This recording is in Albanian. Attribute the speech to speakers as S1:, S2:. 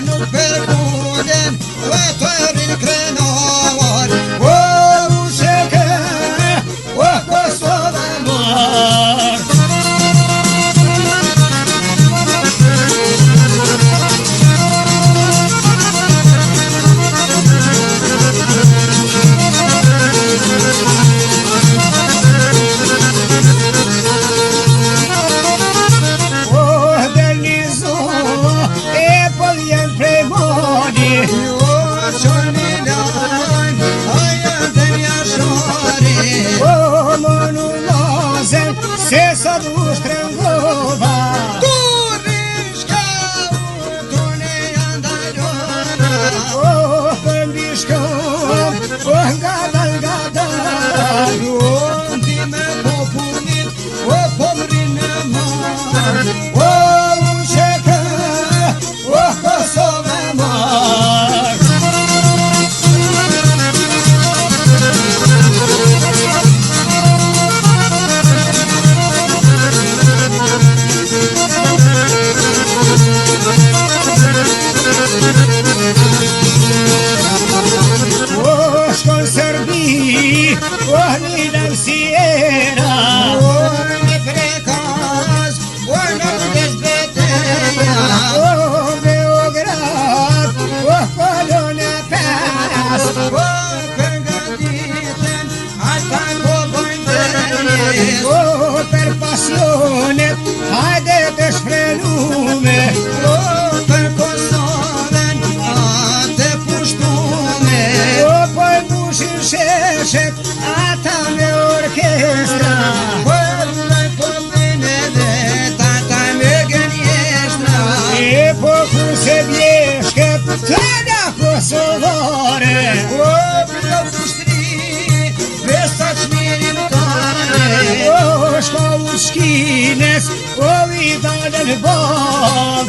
S1: nuk përkuden, o të rrin krenar, o usheke, o Kosovë mor.
S2: Se sa du shtrëngova
S1: Tu rishka u tune andalora
S2: O për mbi shkëm O nga dal
S1: O ndi me popullin O pomrin e mar O usheke O Kosovë mar
S2: O një lëmsiera
S1: O një frekaz O në desbeteja
S2: O Beograd O kolone pas
S1: O përgatiten Ata ko bëjnë dërjes
S2: O për pasionet Hajde të shfrenume
S1: O për Kosovën Ate pushtume
S2: O për mushin sheshet Ata me orkestra
S1: Për në popin e vet Ata me gënjestra
S2: E po ku se bjeshket Të nga Kosovare
S1: O për pushtri Vesta qmirin tare
S2: O shka u shkines O i dalën bot